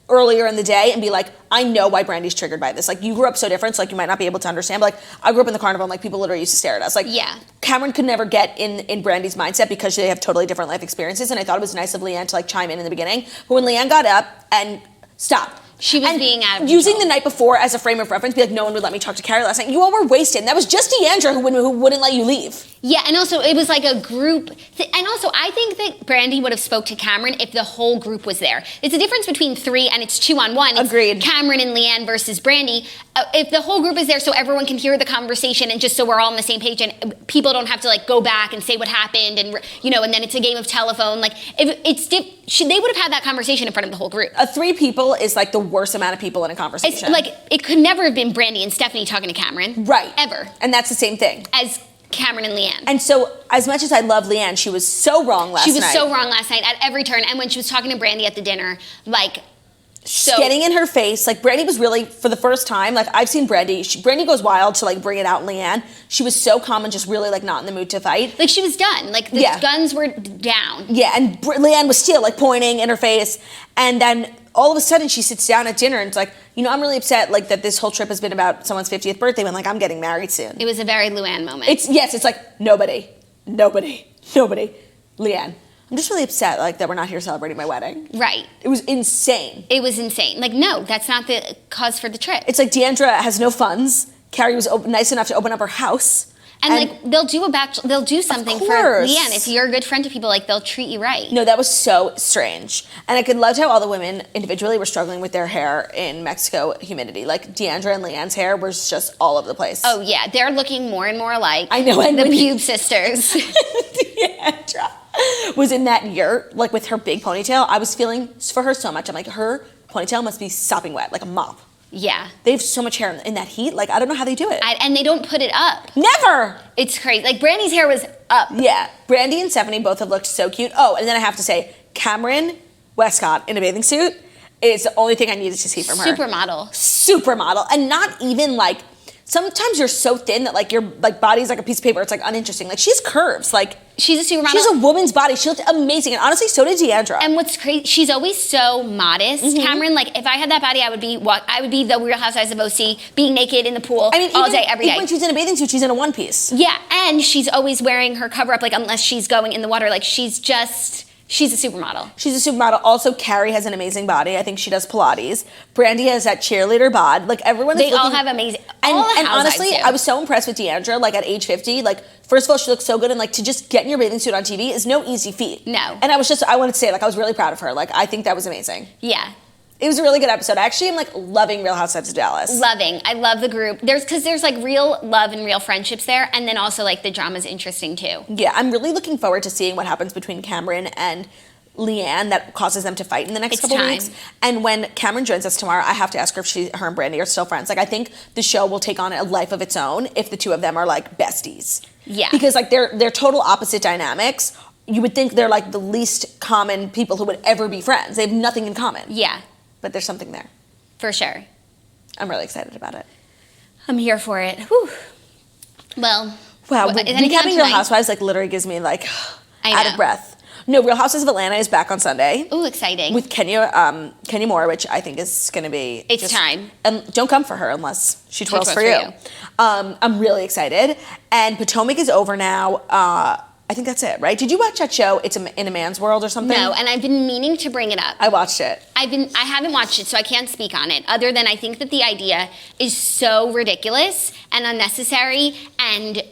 earlier in the day and be like, I know why Brandi's triggered by this. Like, you grew up so different, so like you might not be able to understand. But like, I grew up in the carnival and like people literally used to stare at us. Like, yeah. Cameron could never get in Brandi's mindset because they have totally different life experiences. And I thought it was nice of Leanne to like chime in the beginning. But when Leanne got up and stopped. She was being out of using control. the night before as a frame of reference, be like, no one would let me talk to Carrie last night. You all were wasted. And that was just D'Andra who wouldn't let you leave. Yeah, and also it was like a group. And also I think that Brandi would have spoke to Cameron if the whole group was there. It's a difference between 3 and it's 2-on-1. It's Agreed. Cameron and Leanne versus Brandi. If the whole group is there so everyone can hear the conversation and just so we're all on the same page and people don't have to like go back and say what happened and and then it's a game of telephone. Like if they would have had that conversation in front of the whole group. 3 people is like the worst amount of people in a conversation. It's like it could never have been Brandi and Stephanie talking to Cameron. Right. Ever. And that's the same thing. As Cameron and Leanne. And so, as much as I love Leanne, she was so wrong last night. She was so wrong last night at every turn. And when she was talking to Brandi at the dinner, like, getting in her face, like Brandi was really, for the first time, like I've seen Brandi, Brandi goes wild to like bring it out in Leanne. She was so calm and just really like not in the mood to fight. Like she was done. Like the guns were down. Yeah, and Leanne was still like pointing in her face. And then all of a sudden she sits down at dinner and it's like, I'm really upset like that this whole trip has been about someone's 50th birthday when like I'm getting married soon. It was a very Luann moment. It's like nobody. Leanne. I'm just really upset like that we're not here celebrating my wedding. Right. It was insane. Like, no, that's not the cause for the trip. It's like D'Andra has no funds. Carrie was nice enough to open up her house. And like they'll do something for Leanne. If you're a good friend to people, like they'll treat you right. No, that was so strange. And I could love how all the women individually were struggling with their hair in Mexico humidity. Like Deandra and Leanne's hair was just all over the place. Oh yeah, they're looking more and more alike. I know. And the Pube sisters. Deandra was in that yurt, like with her big ponytail. I was feeling for her so much. I'm like, her ponytail must be sopping wet, like a mop. Yeah. They have so much hair in that heat. Like, I don't know how they do it. And they don't put it up. Never! It's crazy. Like, Brandy's hair was up. Yeah. Brandy and Stephanie both have looked so cute. Oh, and then I have to say, Cameron Westcott in a bathing suit is the only thing I needed to see from her. Supermodel. Supermodel. And not even, like, sometimes you're so thin that, like, your like body's like a piece of paper. It's, like, uninteresting. Like, she has curves. Like, she's a supermodel. She's a woman's body. She looked amazing. And honestly, so did Deandra. And what's crazy, she's always so modest. Mm-hmm. Cameron, like, if I had that body, I would be the Real Housewives of OC, being naked in the pool all day, every day. Even when she's in a bathing suit, she's in a one piece. Yeah, and she's always wearing her cover up, like, unless she's going in the water. Like, she's a supermodel. She's a supermodel. Also, Carrie has an amazing body. I think she does Pilates. Brandy has that cheerleader bod. Like, everyone is all have amazing. And honestly, I was so impressed with Deandra, like, at age 50. Like, first of all, she looks so good. And, like, to just get in your bathing suit on TV is no easy feat. No. And I wanted to say, like, I was really proud of her. Like, I think that was amazing. Yeah. It was a really good episode. I actually am, like, loving Real Housewives of Dallas. Loving. I love the group. There's like real love and real friendships there. And then also, like, the drama's interesting, too. Yeah, I'm really looking forward to seeing what happens between Cameron and Leanne that causes them to fight in the next couple weeks. And when Cameron joins us tomorrow, I have to ask her if her and Brandy are still friends. Like, I think the show will take on a life of its own if the two of them are, like, besties. Yeah. Because, like, they're total opposite dynamics. You would think they're, like, the least common people who would ever be friends. They have nothing in common. Yeah. But there's something there. For sure. I'm really excited about it. I'm here for it. Whew. Well. Wow. Recapping Real Housewives, like, literally gives me, like, out of breath. No, Real Housewives of Atlanta is back on Sunday. Ooh, exciting. With Kenya Moore, which I think is going to be... It's time. And don't come for her unless she twirls for you. I'm really excited. And Potomac is over now. I think that's it, right? Did you watch that show, It's in a Man's World or something? No, and I've been meaning to bring it up. I watched it. I haven't watched it, so I can't speak on it, other than I think that the idea is so ridiculous and unnecessary and...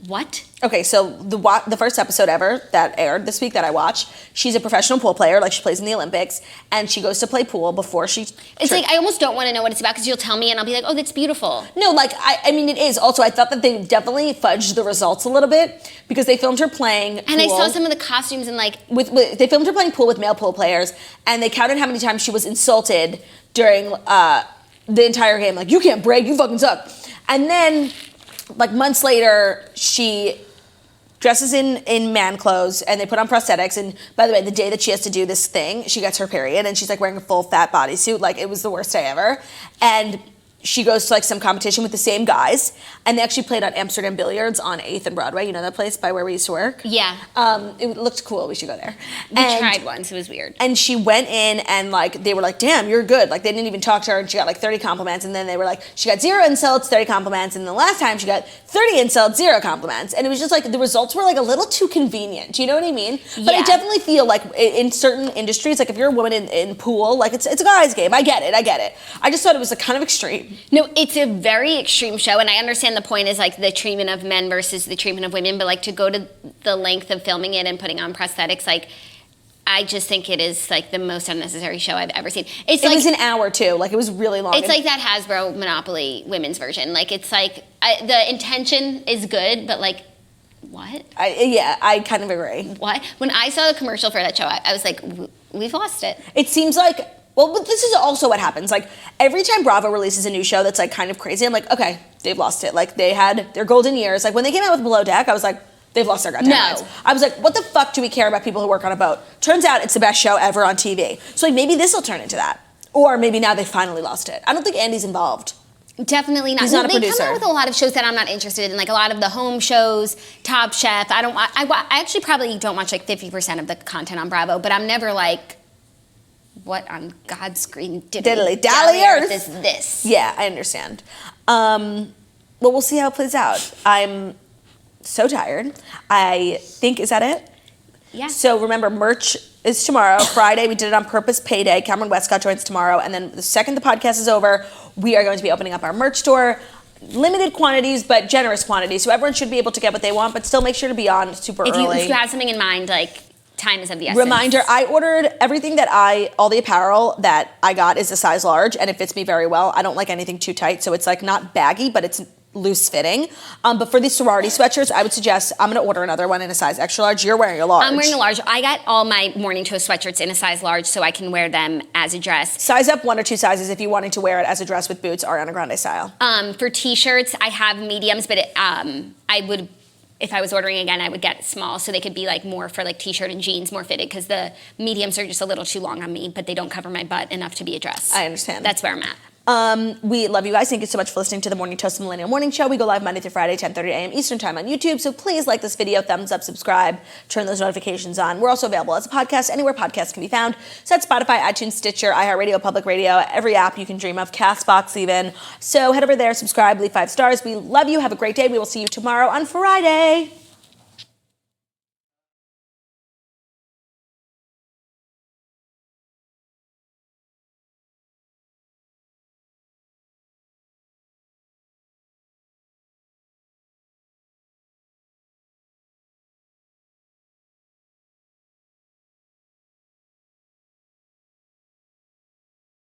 What? Okay, so the first episode ever that aired this week that I watched, she's a professional pool player, like she plays in the Olympics, and she goes to play pool before she... It's like, I almost don't want to know what it's about because you'll tell me and I'll be like, oh, that's beautiful. No, like, I mean, it is. Also, I thought that they definitely fudged the results a little bit because they filmed her playing pool. And I saw some of the costumes and like... They filmed her playing pool with male pool players, and they counted how many times she was insulted during the entire game. Like, you can't break, you fucking suck. And then... like months later, she dresses in man clothes and they put on prosthetics. And by the way, the day that she has to do this thing, she gets her period and she's like wearing a full fat bodysuit. Like, it was the worst day ever. And she goes to like some competition with the same guys, and they actually played on Amsterdam Billiards on 8th and Broadway. You know that place by where we used to work? Yeah. It looked cool. We should go there. We tried once. It was weird. And she went in and like they were like, damn, you're good. Like, they didn't even talk to her, and she got like 30 compliments. And then they were like, she got 0 insults, 30 compliments. And the last time she got 30 insults, 0 compliments. And it was just like the results were like a little too convenient. Do you know what I mean? But I definitely feel like in certain industries, like if you're a woman in pool, like it's a guy's game. I get it. I just thought it was like kind of extreme. No, it's a very extreme show, and I understand the point is like the treatment of men versus the treatment of women, but like to go to the length of filming it and putting on prosthetics, like I just think it is like the most unnecessary show I've ever seen. It was an hour too, like it was really long. It's like that Hasbro Monopoly women's version. Like it's like the intention is good, but like what? I kind of agree. What? When I saw the commercial for that show, I was like, we've lost it. It seems like. Well, but this is also what happens. Like, every time Bravo releases a new show that's, like, kind of crazy, I'm like, okay, they've lost it. Like, they had their golden years. Like, when they came out with Below Deck, I was like, they've lost their goddamn minds. I was like, what the fuck do we care about people who work on a boat? Turns out it's the best show ever on TV. So, like, maybe this will turn into that. Or maybe now they finally lost it. I don't think Andy's involved. Definitely not. He's not a producer. They come out with a lot of shows that I'm not interested in, like a lot of the home shows, Top Chef. I actually probably don't watch, like, 50% of the content on Bravo, but I'm never, like... what on God's green diddly dally earth is this? Yeah, I understand. Well, we'll see how it plays out. I'm so tired. I think, is that it? Yeah. So remember, merch is tomorrow. Friday, we did it on purpose, payday. Cameron Westcott joins tomorrow. And then the second the podcast is over, we are going to be opening up our merch store. limited quantities, but generous quantities. So everyone should be able to get what they want, but still make sure to be on super early. If you have something in mind, like time is of the essence. Reminder, I ordered everything all the apparel that I got is a size large, and it fits me very well. I don't like anything too tight, so it's like not baggy, but it's loose fitting. But for these sorority sweatshirts, I would suggest I'm going to order another one in a size extra large. You're wearing a large. I'm wearing a large. I got all my Morning Toast sweatshirts in a size large so I can wear them as a dress. Size up 1 or 2 sizes if you wanted to wear it as a dress with boots, Ariana Grande style. For t-shirts, I have mediums, but I would, if I was ordering again, I would get small so they could be like more for like t-shirt and jeans, more fitted, because the mediums are just a little too long on me, but they don't cover my butt enough to be a dress. I understand. That's where I'm at. We love you guys. Thank you so much for listening to the Morning Toast Millennial Morning Show. We go live Monday through Friday, 10:30 a.m. Eastern Time on YouTube. So please like this video, thumbs up, subscribe, turn those notifications on. We're also available as a podcast anywhere podcasts can be found. So that's Spotify, iTunes, Stitcher, iHeartRadio, Public Radio, every app you can dream of, CastBox even. So head over there, subscribe, leave 5 stars. We love you. Have a great day. We will see you tomorrow on Friday.